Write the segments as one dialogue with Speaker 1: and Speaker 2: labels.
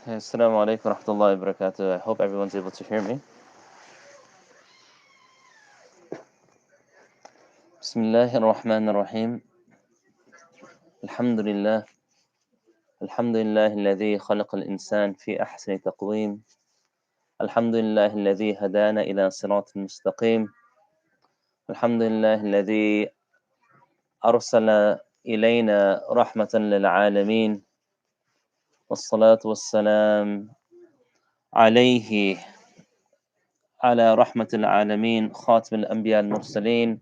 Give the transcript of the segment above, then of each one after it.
Speaker 1: Assalamu alaikum wa rahmatullahi wa barakatuh. I hope everyone's able to hear me. Bismillahir Rahmanir Rahim. Alhamdulillah. Alhamdulillah alladhi khalaqa al-insan fi ahsani taqweem. Alhamdulillah alladhi hadana ila siratin mustaqim. Alhamdulillah alladhi arsala ilayna rahmatan lil alameen. والصلاة والسلام عليه على رحمة العالمين خاتم الأنبياء المرسلين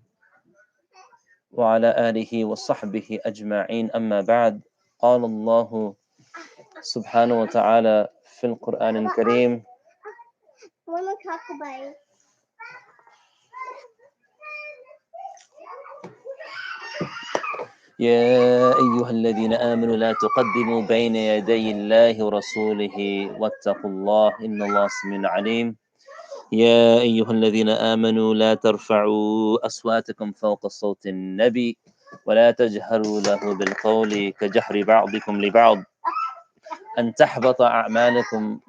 Speaker 1: وعلى آله وصحبه أجمعين أما بعد قال الله سبحانه وتعالى في القرآن الكريم يا أيها الذين آمنوا لا تقدموا بين يدي الله ورسوله واتقوا الله إن الله سميع عليم يا أيها الذين آمنوا لا ترفعوا أصواتكم فوق صوت النبي ولا تجهروا له بالقول كجهر بعضكم لبعض أن تحبط أعمالكم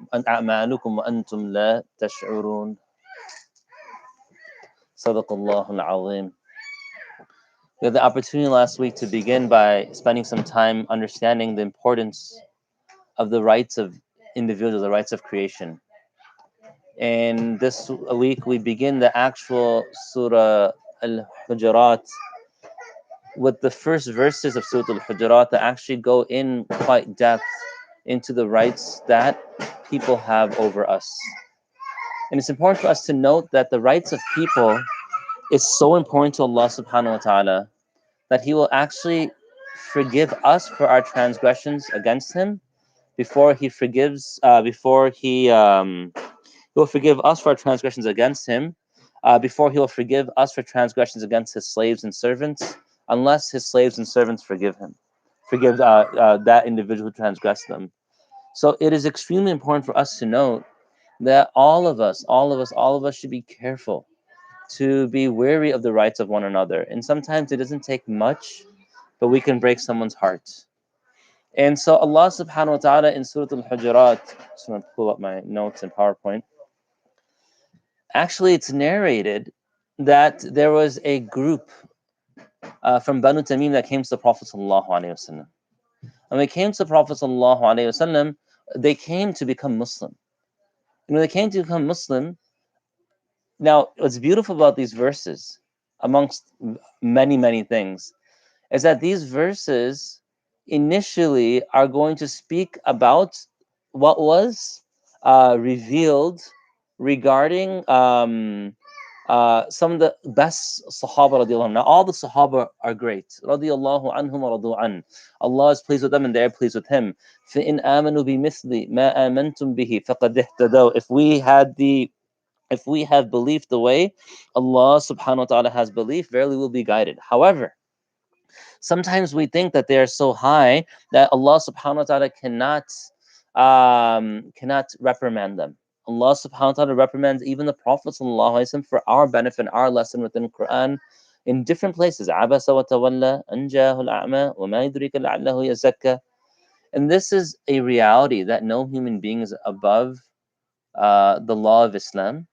Speaker 1: وأنتم لا تشعرون صدق الله العظيم. We had the opportunity last week to begin by spending some time understanding the importance of the rights of individuals, the rights of creation. And this week we begin the actual Surah Al-Hujurat with the first verses of Surah Al-Hujurat that actually go in quite depth into the rights that people have over us. And it's important for us to note that the rights of people is so important to Allah subhanahu wa ta'ala that He will actually forgive us for our transgressions against Him before He forgives, He will forgive us for our transgressions against Him, before He will forgive us for transgressions against His slaves and servants, unless His slaves and servants forgive that individual who transgressed them. So it is extremely important for us to note that all of us should be careful to be wary of the rights of one another. And sometimes it doesn't take much, but we can break someone's heart. And so Allah subhanahu wa ta'ala in Surah Al-Hujurat, just want to pull up my notes in PowerPoint. Actually, it's narrated that there was a group from Banu Tamim that came to the Prophet sallallahu alaihi wasallam. And when they came to the Prophet sallallahu alaihi wasallam, they came to become Muslim. And when they came to become Muslim, now what's beautiful about these verses, amongst many, many things, is that these verses initially are going to speak about what was revealed regarding some of the best Sahaba radiallahu anhu. Now all the Sahaba are great. Radiallahu anhum wa radu an. Allah is pleased with them and they're pleased with Him. فَإِنْ آمَنُوا بِمِثْلِ مَا آمَنْتُمْ بِهِ فَقَدْ اهْتَدَوْا. If we have belief the way Allah subhanahu wa ta'ala has belief, verily we'll be guided. However, sometimes we think that they are so high that Allah subhanahu wa ta'ala cannot reprimand them. Allah subhanahu wa ta'ala reprimands even the Prophet sallallahu alaihi wasallam for our benefit, our lesson within Quran in different places. Abasa wa tawalla an ja'ahu al-a'ma wa ma yudrika la'allahu yazakka. And this is a reality that no human being is above the law of Islam.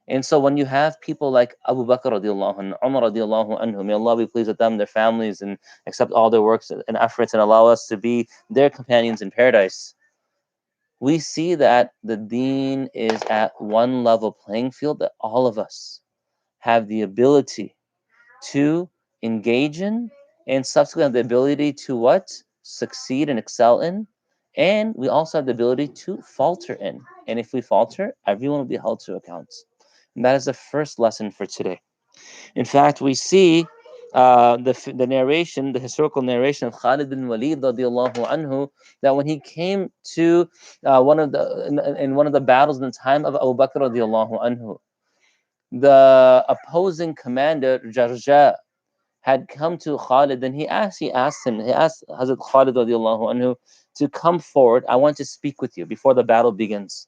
Speaker 1: And so when you have people like Abu Bakr radiallahu anhu, Umar radiallahu anhu, may Allah be pleased with them, their families, and accept all their works and efforts and allow us to be their companions in paradise, we see that the deen is at one level playing field that all of us have the ability to engage in, and subsequently the ability to what? Succeed and excel in. And we also have the ability to falter in. And if we falter, everyone will be held to account. And that is the first lesson for today. In fact, we see the narration, the historical narration of Khalid bin Walid radiallahu anhu, that when he came to in one of the battles in the time of Abu Bakr radiallahu anhu, the opposing commander Jarja had come to Khalid, and he asked Hazrat Khalid radiallahu anhu to come forward. I want to speak with you before the battle begins.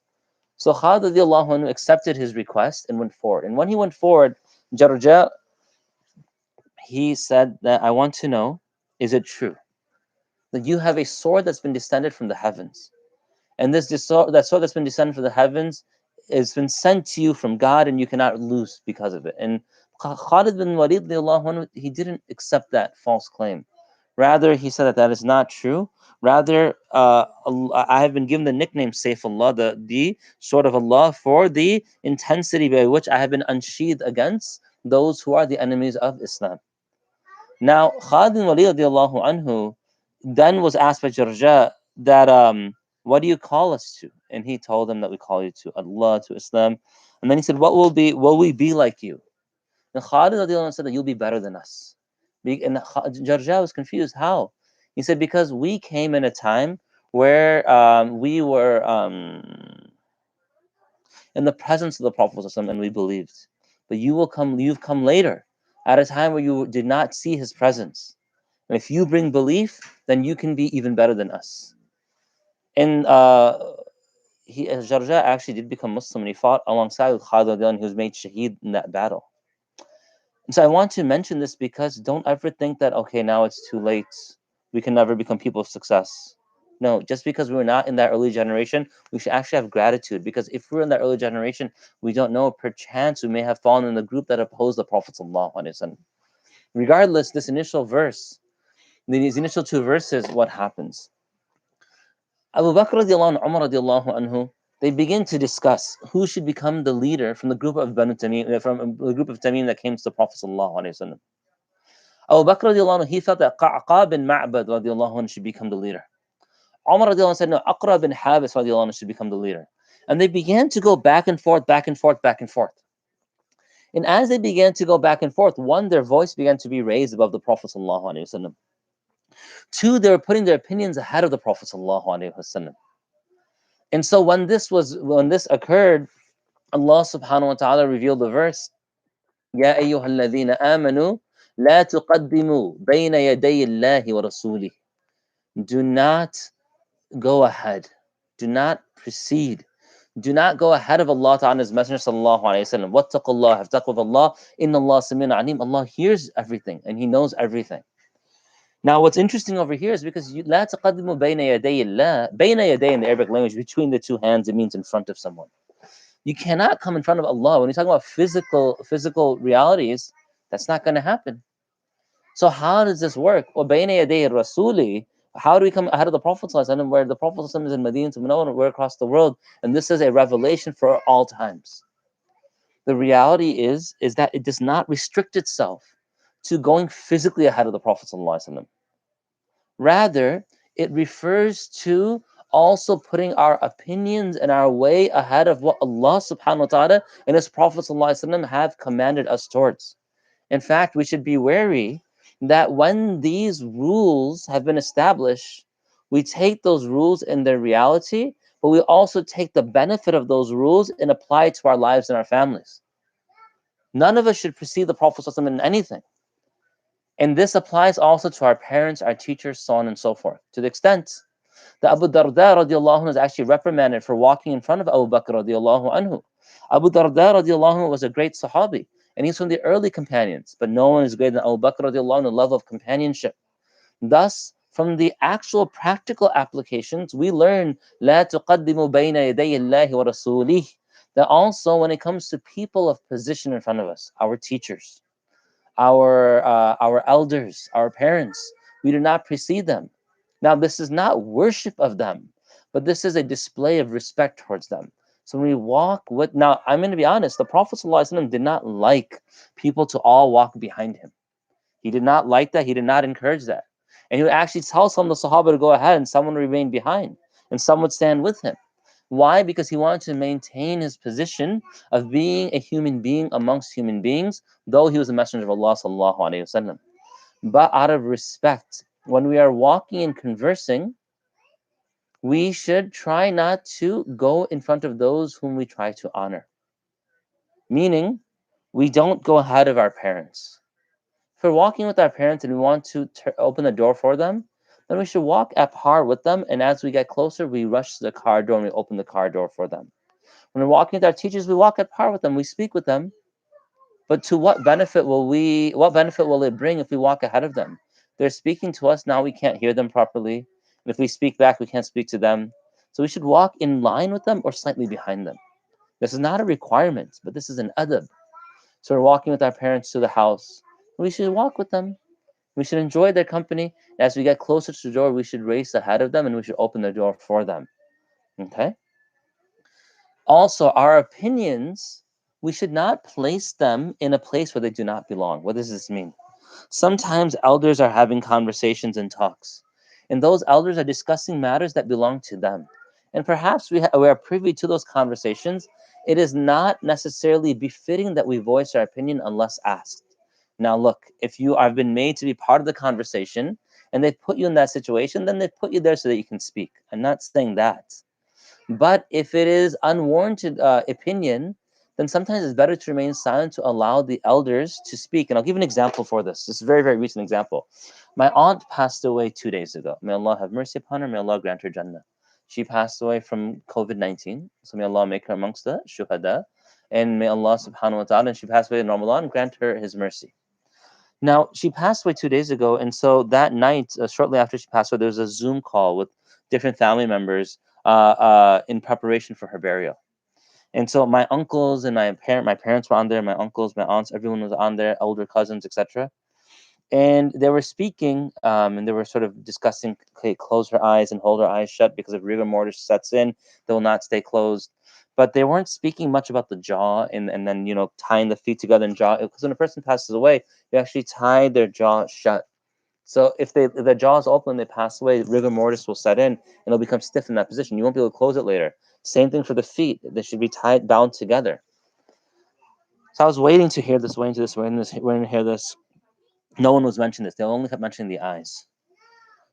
Speaker 1: So Khalid radiallahu anhu accepted his request and went forward. And when he went forward, Jarja, he said that I want to know, is it true that you have a sword that's been descended from the heavens? And that sword that's been descended from the heavens has been sent to you from God, and you cannot lose because of it. And Khalid bin Walid, he didn't accept that false claim. Rather, he said that that is not true. Rather, I have been given the nickname Saifullah, the sword of Allah, for the intensity by which I have been unsheathed against those who are the enemies of Islam. Now, Khalid bin Walid radiallahu anhu then was asked by Jarja that, what do you call us to? And he told them that we call you to Allah, to Islam. And then he said, will we be like you? And Khalid radiallahu anhu said that you'll be better than us. And Jarja was confused. How? He said, because we came in a time where we were in the presence of the Prophet ﷺ, and we believed. But you've come later at a time where you did not see his presence. And if you bring belief, then you can be even better than us. And Jarja actually did become Muslim, and he fought alongside Khalid, who was made shaheed in that battle. And so I want to mention this because don't ever think that, okay, now it's too late. We can never become people of success. No, just because we're not in that early generation, we should actually have gratitude. Because if we're in that early generation, we don't know, perchance we may have fallen in the group that opposed the Prophet ﷺ. Regardless, this initial verse, these initial two verses, what happens? Abu Bakr radiallahu anhu, Umar radiallahu anhu, they begin to discuss who should become the leader from the group of Banu Tamim, from the group of Tamim that came to the Prophet sallallahu alaihi wasallam. Abu Bakr radiallahu anhu, he felt that Qa'qa bin Ma'bad radiallahu anhu should become the leader. Umar radiallahu anhu said, no, Aqra bin Habis radiallahu anhu should become the leader. And they began to go back and forth, back and forth, back and forth. And as they began to go back and forth, one, their voice began to be raised above the Prophet sallallahu alaihi wasallam. Two, they were putting their opinions ahead of the Prophet sallallahu alaihi wasallam. And so when this occurred, Allah subhanahu wa ta'ala revealed the verse, Ya ayyuhalladhina amanu la tuqaddimu bayna yaday Allahi wa rasulih. Do not go ahead. Do not proceed. Do not go ahead of Allah Ta'ala and His Messenger sallallahu alayhi wa sallam. Wattaqullah, have taqwa of Allah. Inna Allah samina alim. Allah hears everything and He knows everything. Now, what's interesting over here is because لا تقدموا بين يدي الله. بين يدي in the Arabic language, between the two hands, it means in front of someone. You cannot come in front of Allah. When you're talking about physical realities, that's not going to happen. So how does this work? وَبَيْنَ يَدَيْ الرَّسُولِ. How do we come ahead of the Prophet ﷺ, where the Prophet ﷺ is in Medina to Munawwar, we're across the world, and this is a revelation for all times. The reality is that it does not restrict itself to going physically ahead of the Prophet ﷺ. Rather, it refers to also putting our opinions and our way ahead of what Allah subhanahu wa ta'ala and His Prophet ﷺ have commanded us towards. In fact, we should be wary that when these rules have been established, we take those rules in their reality, but we also take the benefit of those rules and apply it to our lives and our families. None of us should precede the Prophet ﷺ in anything. And this applies also to our parents, our teachers, so on and so forth. To the extent that Abu Darda radiallahu anhu is actually reprimanded for walking in front of Abu Bakr radiallahu anhu. Abu Darda radiallahu anhu was a great Sahabi, and he's from the early companions, but no one is greater than Abu Bakr radiallahu anhu in the level of companionship. Thus, from the actual practical applications, we learn لا تقدموا بين يدي الله ورسوله, that also when it comes to people of position in front of us, our teachers, our elders, our parents, we do not precede them. Now, this is not worship of them, but this is a display of respect towards them. So when we walk with, now I'm going to be honest, the Prophet ﷺ did not like people to all walk behind him. He did not like that. He did not encourage that. And he would actually tell some of the Sahaba to go ahead and someone would remain behind and some would stand with him. Why? Because he wanted to maintain his position of being a human being amongst human beings, though he was a messenger of Allah sallallahu alaihi wasallam. But out of respect, when we are walking and conversing, we should try not to go in front of those whom we try to honor. Meaning, we don't go ahead of our parents. If we're walking with our parents and we want to open the door for them, then we should walk at par with them. And as we get closer, we rush to the car door and we open the car door for them. When we're walking with our teachers, we walk at par with them. We speak with them. But to what benefit will it bring if we walk ahead of them? They're speaking to us, now we can't hear them properly. And if we speak back, we can't speak to them. So we should walk in line with them or slightly behind them. This is not a requirement, but this is an adab. So we're walking with our parents to the house. We should walk with them. We should enjoy their company. As we get closer to the door, we should race ahead of them and we should open the door for them. Okay? Also, our opinions, we should not place them in a place where they do not belong. What does this mean? Sometimes elders are having conversations and talks, and those elders are discussing matters that belong to them. And perhaps we are privy to those conversations. It is not necessarily befitting that we voice our opinion unless asked. Now, look, if you have been made to be part of the conversation and they put you in that situation, then they put you there so that you can speak. I'm not saying that. But if it is unwarranted opinion, then sometimes it's better to remain silent to allow the elders to speak. And I'll give an example for this. This is a very, very recent example. My aunt passed away 2 days ago. May Allah have mercy upon her. May Allah grant her Jannah. She passed away from COVID-19. So may Allah make her amongst the shuhada. And may Allah subhanahu wa ta'ala, and she passed away in Ramadan, grant her his mercy. Now, she passed away 2 days ago. And so that night, shortly after she passed away, there was a Zoom call with different family members in preparation for her burial. And so my uncles and my parents were on there, my uncles, my aunts, everyone was on there, older cousins, etc. And they were speaking, and they were sort of discussing, okay, close her eyes and hold her eyes shut because if rigor mortis sets in, they will not stay closed. But they weren't speaking much about the jaw and then tying the feet together and jaw, because when a person passes away, you actually tie their jaw shut. So if the jaw is open and they pass away, rigor mortis will set in and it'll become stiff in that position. You won't be able to close it later. Same thing for the feet. They should be tied, bound together. So I was waiting to hear this, waiting to hear this. No one was mentioning this. They only kept mentioning the eyes.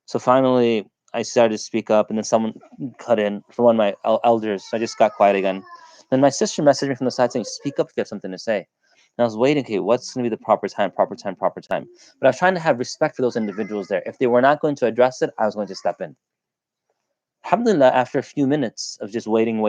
Speaker 1: So finally, I started to speak up, and then someone cut in from one of my elders. So I just got quiet again. Then my sister messaged me from the side saying, "Speak up if you have something to say." And I was waiting, okay, what's going to be the proper time, proper time, proper time? But I was trying to have respect for those individuals there. If they were not going to address it, I was going to step in. Alhamdulillah, after a few minutes of just waiting,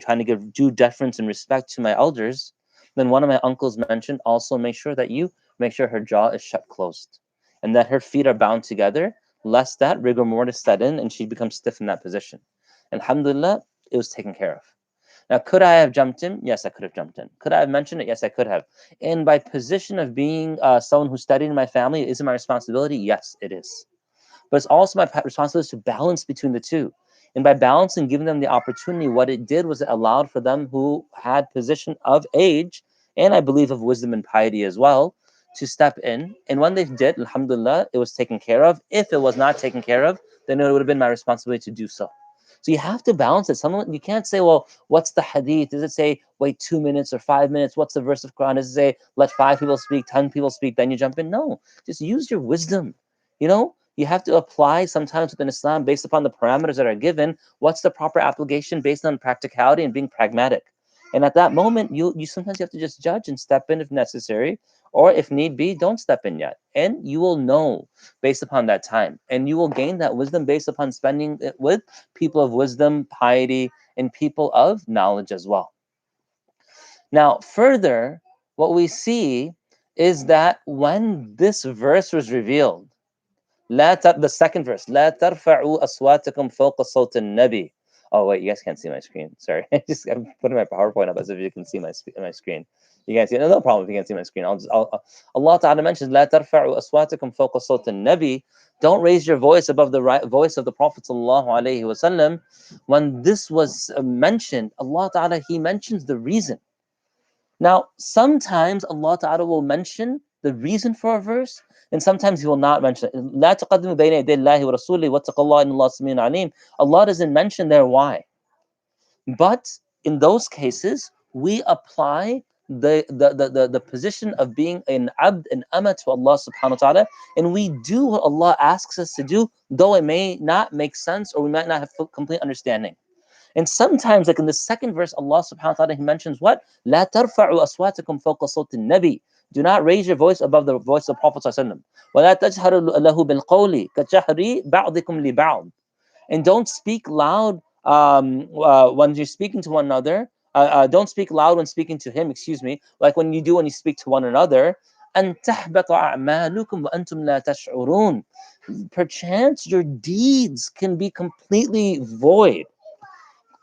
Speaker 1: trying to give due deference and respect to my elders, then one of my uncles mentioned, also make sure that you make sure her jaw is shut closed and that her feet are bound together, lest that rigor mortis set in and she becomes stiff in that position. And alhamdulillah, it was taken care of. Now, could I have jumped in? Yes, I could have jumped in. Could I have mentioned it? Yes, I could have. And by position of being someone who studied in my family, is it my responsibility? Yes, it is. But it's also my responsibility to balance between the two. And by balancing, giving them the opportunity, what it did was it allowed for them who had position of age, and I believe of wisdom and piety as well, to step in. And when they did, alhamdulillah, it was taken care of. If it was not taken care of, then it would have been my responsibility to do so. So you have to balance it. Someone you can't say, well, what's the hadith? Does it say wait 2 minutes or 5 minutes? What's the verse of Quran? Does it say let 5 people speak, 10 people speak, then you jump in? No, just use your wisdom. You have to apply sometimes within Islam based upon the parameters that are given. What's the proper application based on practicality and being pragmatic? And at that moment, you sometimes you have to just judge and step in if necessary, or if need be, don't step in yet. And you will know based upon that time, and you will gain that wisdom based upon spending it with people of wisdom, piety, and people of knowledge as well. Now, further, what we see is that when this verse was revealed, the second verse, لا ترفعوا أصواتكم فوق صوت النبي. Oh wait, you guys can't see my screen. Sorry, I'm putting my PowerPoint up as if you can see my screen. You guys see no problem if you can't see my screen. Allah Ta'ala mentions لا ترفعوا أصواتكم فوق صوت النبي. Don't raise your voice above the voice of the Prophet sallallahu alaihi wasallam. When this was mentioned, Allah Ta'ala He mentions the reason. Now, sometimes Allah Ta'ala will mention the reason for a verse, and sometimes He will not mention it. لا تقدموا بين يدي الله ورسوله واتقوا الله إن الله سميع عليم. Allah doesn't mention there why. But in those cases, we apply the position of being an abd, an ama to Allah subhanahu wa ta'ala, and we do what Allah asks us to do, though it may not make sense or we might not have complete understanding. And sometimes, like in the second verse, Allah subhanahu wa ta'ala, He mentions what? لا ترفعوا أصواتكم فوق صوت النبي. Do not raise your voice above the voice of Prophet sallallahu alaihi wasallam. ولا تجهروا له بالقول كجهر بعضكم لبعض. And don't speak loud when you're speaking to one another. Don't speak loud when speaking to him, excuse me, like when you speak to one another. أن تحبط أعمالكم وأنتم لا تشعرون. Perchance your deeds can be completely void.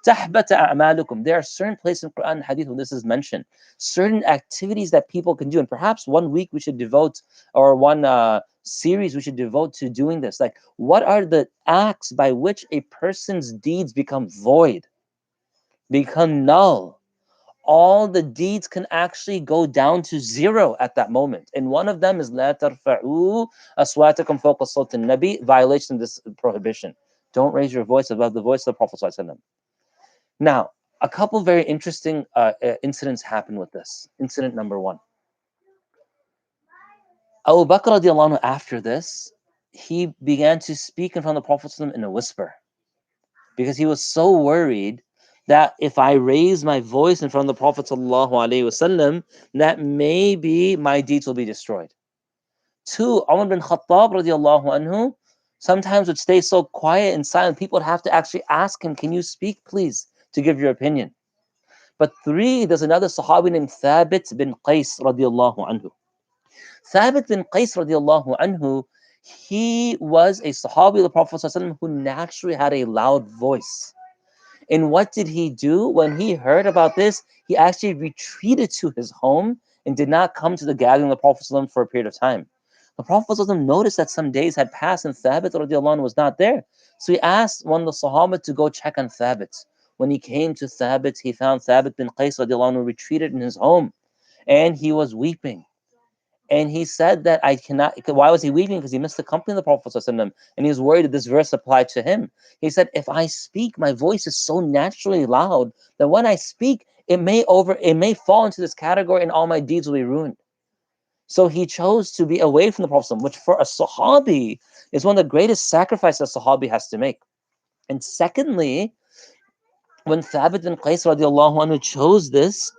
Speaker 1: تَحْبَتَ أَعْمَالُكُمْ. There are certain places in Quran and Hadith when this is mentioned, certain activities that people can do, and perhaps one week we should devote, or one series we should devote to doing this. Like, what are the acts by which a person's deeds become void, become null? All the deeds can actually go down to zero at that moment. And one of them is لا ترفعوا أصواتكم فوق صوت النبي, violation of this prohibition. Don't raise your voice above the voice of the Prophet صلى الله عليه وسلم. Now, a couple very interesting incidents happen with this. Incident number one. Abu Bakr radiallahu anhu, after this, he began to speak in front of the Prophet ﷺ in a whisper, because he was so worried that if I raise my voice in front of the Prophet ﷺ, that maybe my deeds will be destroyed. Two, Umar bin Khattab radiallahu anhu sometimes would stay so quiet and silent, people would have to actually ask him, can you speak please, to give your opinion. But three, there's another Sahabi named Thabit bin Qais radiallahu anhu. Thabit bin Qais radiallahu anhu, he was a Sahabi of the Prophet ﷺ who naturally had a loud voice. And what did he do? When he heard about this, he actually retreated to his home and did not come to the gathering of the Prophet ﷺ for a period of time. The Prophet ﷺ noticed that some days had passed and Thabit radiallahu anhu was not there. So he asked one of the Sahaba to go check on Thabit. When he came to Thabit, he found Thabit bin Qais radiallahu anhu retreated in his home, and he was weeping. And he said that I cannot. Why was he weeping? Because he missed the company of the Prophet ﷺ, and he was worried that this verse applied to him. He said, if I speak, my voice is so naturally loud that when I speak, it may fall into this category and all my deeds will be ruined. So he chose to be away from the Prophet ﷺ, which for a Sahabi is one of the greatest sacrifices a Sahabi has to make. And secondly, when Thabit bin Qais radiallahu anhu chose this,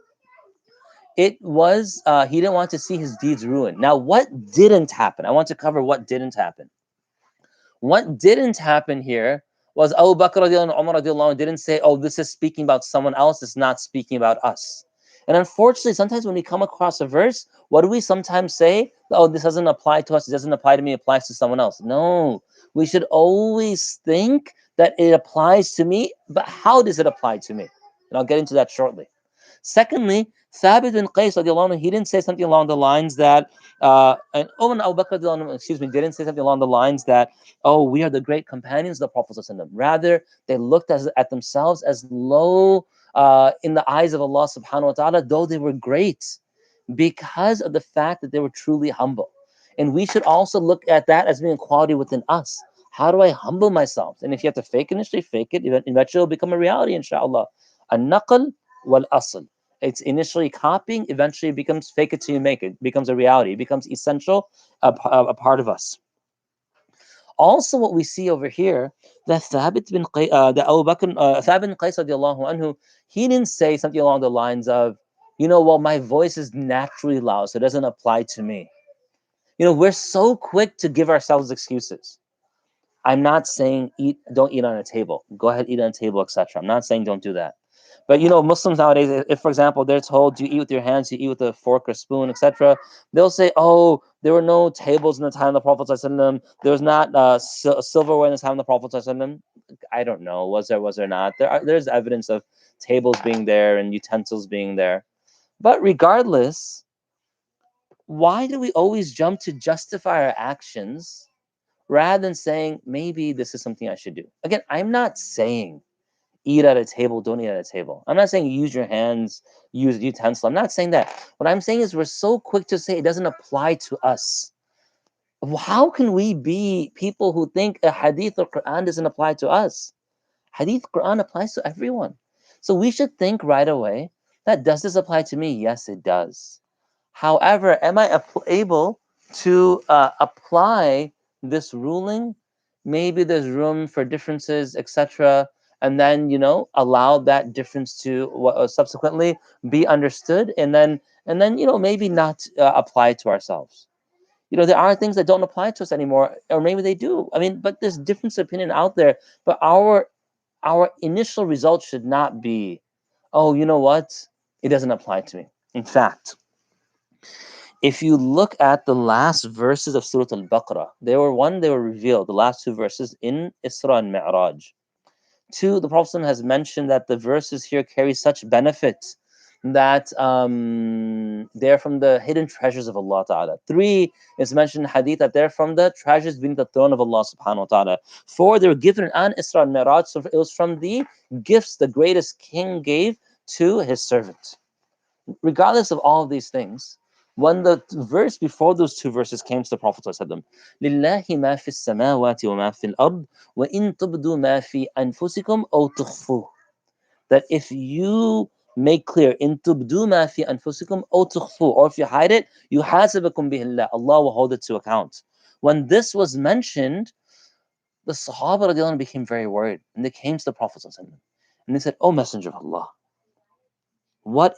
Speaker 1: it was he didn't want to see his deeds ruined. Now, what didn't happen? I want to cover what didn't happen. What didn't happen here was Abu Bakr radiallahu anhu, Umar radiallahu anhu didn't say, oh, this is speaking about someone else, it's not speaking about us. And unfortunately, sometimes when we come across a verse, what do we sometimes say? Oh, this doesn't apply to us, it doesn't apply to me, it applies to someone else. No, we should always think that it applies to me, but how does it apply to me? And I'll get into that shortly. Secondly, Thabit bin Qais radiallahu anhu, he didn't say something along the lines that, and Umar Abu Bakr radiallahu anhu, excuse me, didn't say something along the lines that, oh, we are the great companions of the Prophet ﷺ. Rather, they looked at themselves as low in the eyes of Allah subhanahu wa ta'ala, though they were great, because of the fact that they were truly humble. And we should also look at that as being a quality within us. How do I humble myself? And if you have to fake it initially, fake it. Eventually, it'll become a reality, inshallah. An-naql wal-asl. It's initially copying, eventually it becomes fake it till you make it. It becomes a reality. It becomes essential, a part of us. Also, what we see over here, that Thabit bin Qais, Thabit bin Qais radiallahu anhu, he didn't say something along the lines of, well, my voice is naturally loud, so it doesn't apply to me. We're so quick to give ourselves excuses. I'm not saying don't eat on a table. Go ahead, eat on a table, etc. I'm not saying don't do that. But Muslims nowadays, if for example they're told you eat with your hands, you eat with a fork or spoon, etc., they'll say, "Oh, there were no tables in the time of the Prophet ﷺ. There was not silverware in the time of the Prophet ﷺ." I don't know. Was there not? There's evidence of tables being there and utensils being there. But regardless, why do we always jump to justify our actions rather than saying maybe this is something I should do? Again, I'm not saying eat at a table, don't eat at a table. I'm not saying use your hands, use utensil. I'm not saying that. What I'm saying is we're so quick to say it doesn't apply to us. How can we be people who think a hadith or Quran doesn't apply to us? Hadith, Quran applies to everyone. So we should think right away that, does this apply to me? Yes, it does. However, am I able to apply this ruling? Maybe there's room for differences, etc., and then allow that difference to subsequently be understood, and then maybe not apply to ourselves. There are things that don't apply to us anymore, or maybe they do. I mean, but there's difference of opinion out there. But our initial result should not be, oh, you know what? It doesn't apply to me. In fact, if you look at the last verses of Surah Al-Baqarah, they were revealed, the last two verses in Isra and Mi'raj, Two, the Prophet has mentioned that the verses here carry such benefit that they're from the hidden treasures of Allah Ta'ala. Three, it's mentioned in Hadith that they're from the treasures beneath the throne of Allah Subhanahu wa Ta'ala. Four, they were given an Isra and Miraj, so it was from the gifts the greatest king gave to his servant. Regardless of all of these things, when the verse before those two verses came to the Prophet ﷺ, لِلَّهِ مَا فِي السَّمَاوَاتِ وَمَا فِي الْأَرْضِ وَإِن تُبْدُوا مَا فِي أَنفُسِكُمْ أَوْ تُخْفُوهُ, that if you make clear in tubdu ma fi anfusikum aw tukhfu, or if you hide it, yuhasibukum bihillah, Allah will hold it to account. When this was mentioned, the Sahaba radiallahu anhu became very worried, and they came to the Prophet ﷺ, and they said, "O Messenger of Allah, what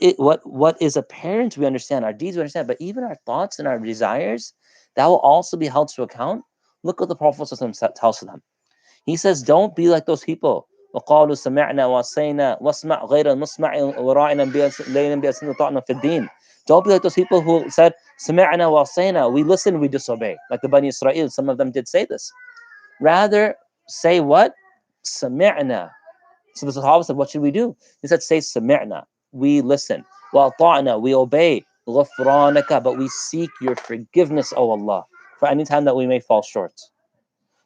Speaker 1: is apparent we understand, our deeds we understand, but even our thoughts and our desires, that will also be held to account." Look what the Prophet ﷺ tells them. He says, don't be like those people. وقالوا سمعنا وعصينا واسمع غير المسمع وراعنا لينا بأسنا وطعنا في الدين. Don't be like those people who said سمعنا وعصينا, we listen, we disobey. Like the Bani Israel, some of them did say this. Rather, say what? سمعنا. So the Sahaba said, what should we do? He said, say سمعنا, we listen. وأطعنا, we obey. غفرانك, but we seek your forgiveness, O Allah, for any time that we may fall short.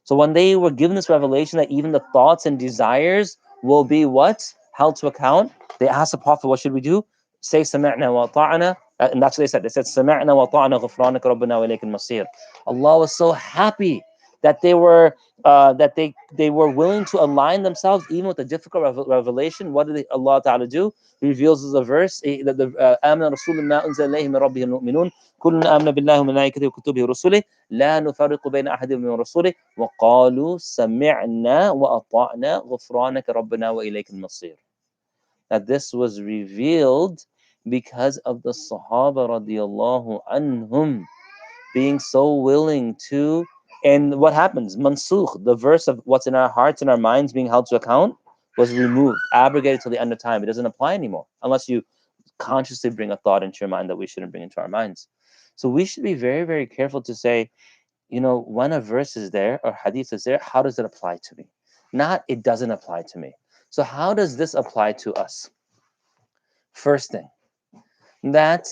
Speaker 1: So when they were given this revelation that even the thoughts and desires will be what? Held to account, they asked the Prophet, what should we do? Say sami'na wa ta'ana. And that's what they said. They said, sami'na wa ta'ana ghufranaka rabbana wa ilayka al-masir. Allah was so happy that they were willing to align themselves even with the difficult revelation. What did Allah Ta'ala do? He reveals as a verse that the آمن رسول ما أنزل إليه من ربه المؤمنون كلنا آمن بالله وملائكته وكتبه ورسله لا نفرق بين أحد من رسله وقالوا سمعنا وأطعنا غفرانك ربنا وإليك المصير. That this was revealed because of the Sahaba radiallahu anhum being so willing to. And what happens? Mansukh, the verse of what's in our hearts and our minds being held to account, was removed, abrogated till the end of time. It doesn't apply anymore unless you consciously bring a thought into your mind that we shouldn't bring into our minds. So we should be very, very careful to say, when a verse is there or hadith is there, how does it apply to me? Not it doesn't apply to me. So how does this apply to us? First thing, that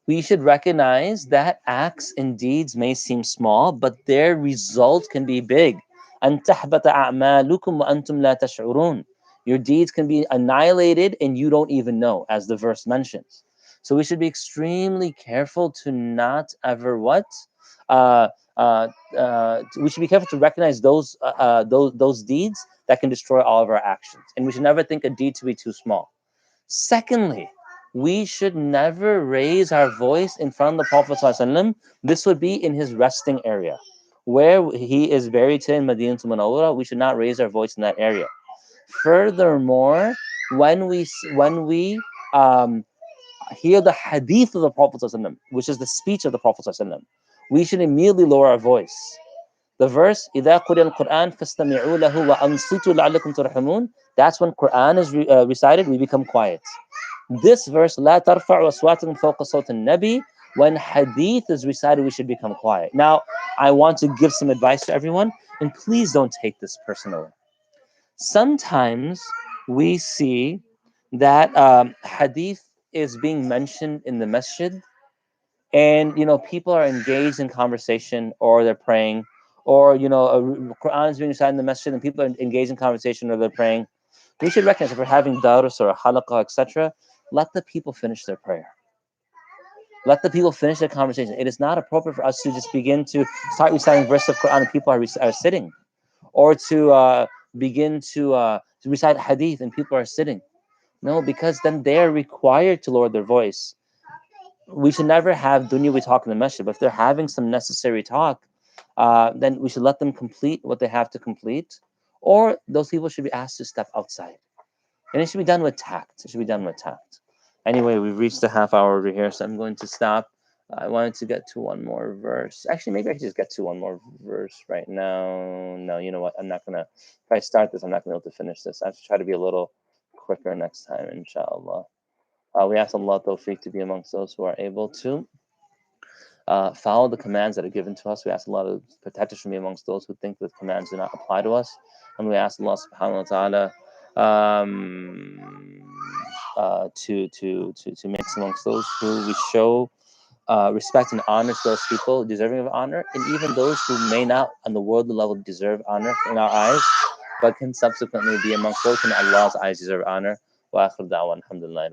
Speaker 1: we should recognize that acts and deeds may seem small, but their result can be big. أَن تَحْبَطَ أَعْمَالُكُمْ وَأَنْتُمْ لَا تَشْعُرُونَ. Your deeds can be annihilated and you don't even know, as the verse mentions. So we should be extremely careful to not ever what? We should be careful to recognize those deeds that can destroy all of our actions. And we should never think a deed to be too small. Secondly, we should never raise our voice in front of the Prophet ﷺ. This would be in his resting area. Where he is buried today in Madinah Munawwara, we should not raise our voice in that area. Furthermore, when we hear the hadith of the Prophet ﷺ, which is the speech of the Prophet ﷺ, we should immediately lower our voice. The verse, إِذَا قُرِئَ الْقُرْآنُ فَاسْتَمِعُوا لَهُ وَأَنصِتُوا لَعَلَّكُمْ تُرْحَمُونَ. That's when Quran is recited, we become quiet. This verse, لا ترفعوا أصواتكم فوق صوت النبي, when hadith is recited, we should become quiet. Now, I want to give some advice to everyone, and please don't take this personally. Sometimes we see that hadith is being mentioned in the masjid, and people are engaged in conversation, or they're praying, or Quran is being recited in the masjid and people are engaged in conversation or they're praying. We should recognize if we're having dars or a halaqah, etc., let the people finish their prayer. Let the people finish their conversation. It is not appropriate for us to just begin to start reciting verses of Quran and people are sitting, or to begin to recite hadith and people are sitting. No, because then they are required to lower their voice. We should never have dunyawi talk in the masjid, but if they're having some necessary talk, then we should let them complete what they have to complete, or those people should be asked to step outside. And it should be done with tact. It should be done with tact. Anyway, we've reached the half hour over here, so I'm going to stop. I wanted to get to one more verse. Actually, maybe I could just get to one more verse right now. No, you know what? I'm not going to, if I start this, I'm not going to be able to finish this. I have to try to be a little quicker next time, inshallah. We ask Allah tawfiq to be amongst those who are able to follow the commands that are given to us. We ask Allah to protect us from being amongst those who think that commands do not apply to us. And we ask Allah subhanahu wa ta'ala to make us amongst those who we show respect and honor to those people deserving of honor, and even those who may not on the worldly level deserve honor in our eyes, but can subsequently be amongst those in Allah's eyes deserve honor. Wa akhir da'wan, alhamdulillah.